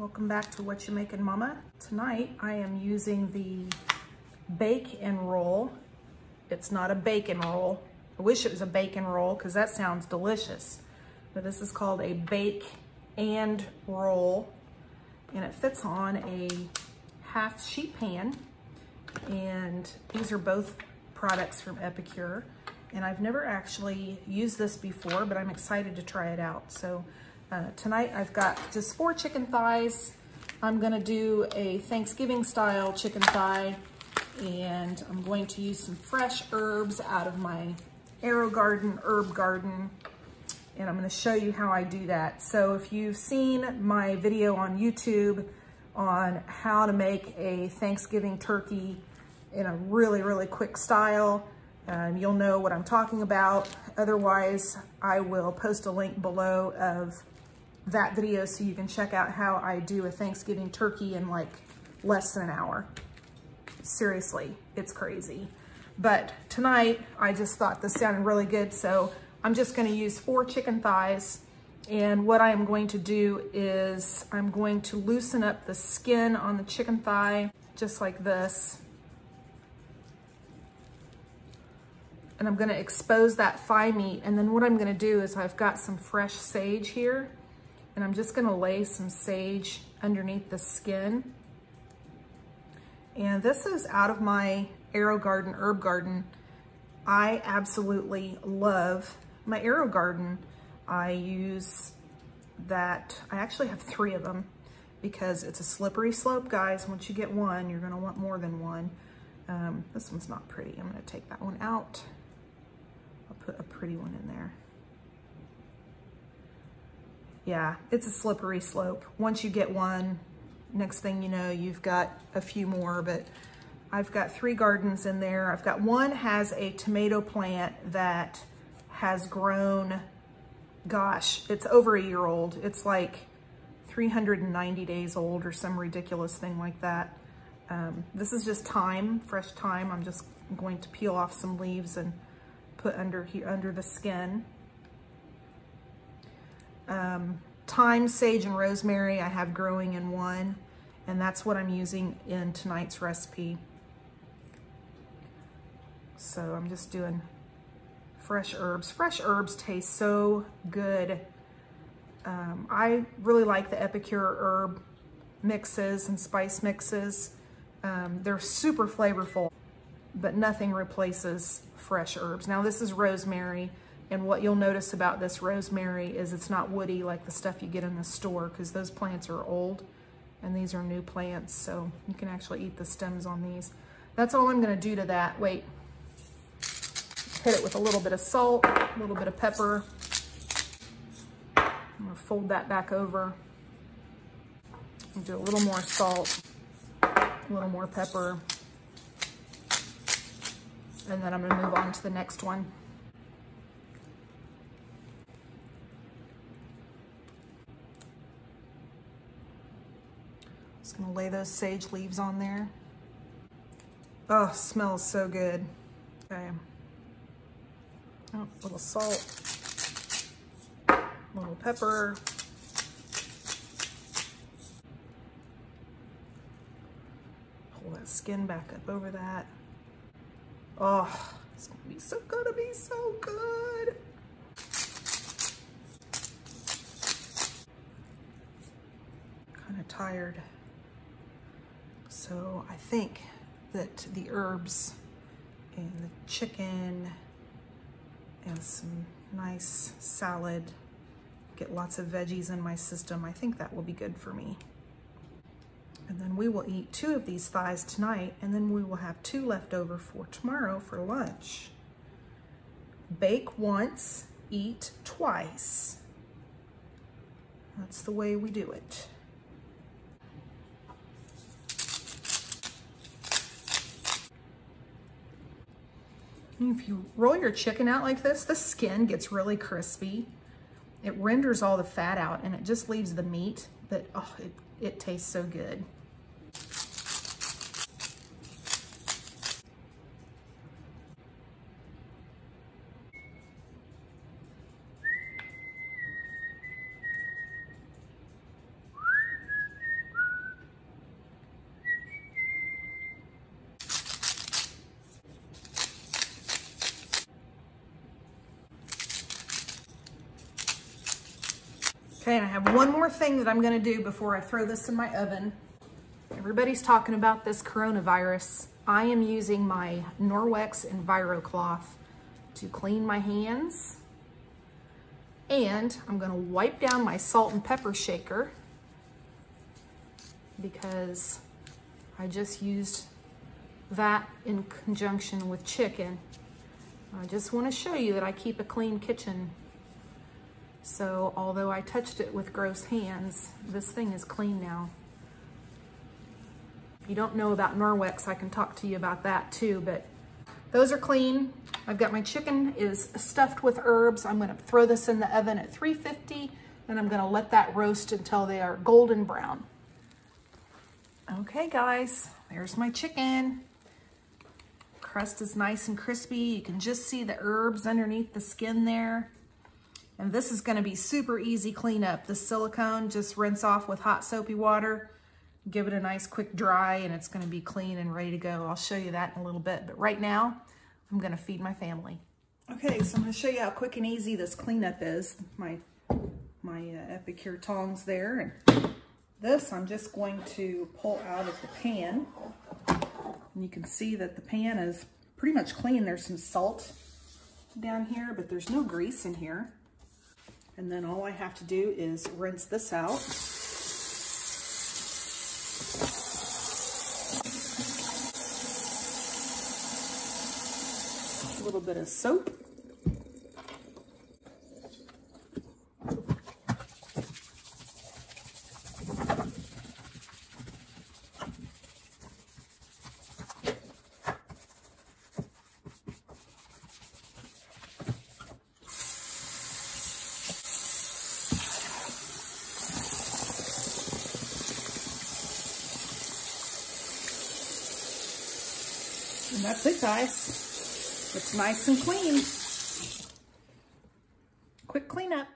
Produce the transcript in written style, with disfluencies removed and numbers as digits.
Welcome back to What You Making Mama. Tonight I am using the bake and roll. It's not a bacon roll. I wish it was a bacon roll because that sounds delicious. But this is called a bake and roll, and it fits on a half sheet pan. And these are both products from Epicure. And I've never actually used this before, but I'm excited to try it out. So tonight I've got just 4 chicken thighs. I'm gonna do a Thanksgiving style chicken thigh, and I'm going to use some fresh herbs out of my AeroGarden herb garden, and I'm gonna show you how I do that. So if you've seen my video on YouTube on how to make a Thanksgiving turkey in a really, really quick style, you'll know what I'm talking about. Otherwise, I will post a link below of that video so you can check out how I do a Thanksgiving turkey in like less than an hour. Seriously, it's crazy. But tonight, I just thought this sounded really good, so I'm just gonna use 4 chicken thighs. And what I am going to do is I'm going to loosen up the skin on the chicken thigh, just like this. And I'm gonna expose that thigh meat. And then what I'm gonna do is I've got some fresh sage here, and I'm just gonna lay some sage underneath the skin. And this is out of my AeroGarden herb garden. I absolutely love my AeroGarden. I use that, I actually have 3 of them because it's a slippery slope, guys. Once you get one, you're gonna want more than one. This one's not pretty. I'm gonna take that one out. I'll put a pretty one in there. Yeah, it's a slippery slope. Once you get one, next thing you know, you've got a few more, but I've got 3 gardens in there. I've got one has a tomato plant that has grown, gosh, it's over a year old. It's like 390 days old or some ridiculous thing like that. This is just thyme, fresh thyme. I'm just going to peel off some leaves and put under here, under the skin. Thyme, sage, and rosemary I have growing in one, and that's what I'm using in tonight's recipe. So I'm just doing fresh herbs. Fresh herbs taste so good. I really like the Epicure herb mixes and spice mixes. They're super flavorful, but nothing replaces fresh herbs. Now this is rosemary, and what you'll notice about this rosemary is it's not woody like the stuff you get in the store, because those plants are old and these are new plants, so you can actually eat the stems on these. That's all I'm gonna do to that. Wait, hit it with a little bit of salt, a little bit of pepper. I'm gonna fold that back over and do a little more salt, a little more pepper, and then I'm gonna move on to the next one. Just gonna lay those sage leaves on there. Oh, smells so good. Okay. Oh, a little salt, a little pepper. Pull that skin back up over that. Oh, it's gonna be so good. Kind of tired. So I think that the herbs and the chicken and some nice salad, get lots of veggies in my system, I think that will be good for me. And then we will eat 2 of these thighs tonight, and then we will have 2 left over for tomorrow for lunch. Bake once, eat twice. That's the way we do it. If you roll your chicken out like this, the skin gets really crispy. It renders all the fat out and it just leaves the meat, but oh, it tastes so good. Okay, and I have one more thing that I'm gonna do before I throw this in my oven. Everybody's talking about this coronavirus. I am using my Norwex EnviroCloth to clean my hands. And I'm gonna wipe down my salt and pepper shaker because I just used that in conjunction with chicken. I just wanna show you that I keep a clean kitchen. So although I touched it with gross hands, this thing is clean now. If you don't know about Norwex, I can talk to you about that too, but those are clean. I've got my chicken is stuffed with herbs. I'm gonna throw this in the oven at 350 and I'm gonna let that roast until they are golden brown. Okay guys, there's my chicken. Crust is nice and crispy. You can just see the herbs underneath the skin there. And this is gonna be super easy cleanup. The silicone, just rinse off with hot soapy water, give it a nice quick dry, and it's gonna be clean and ready to go. I'll show you that in a little bit, but right now, I'm gonna feed my family. Okay, so I'm gonna show you how quick and easy this cleanup is. My Epicure tongs there. And this I'm just going to pull out of the pan. And you can see that the pan is pretty much clean. There's some salt down here, but there's no grease in here. And then all I have to do is rinse this out. A little bit of soap. And that's it, guys. It's nice and clean. Quick cleanup.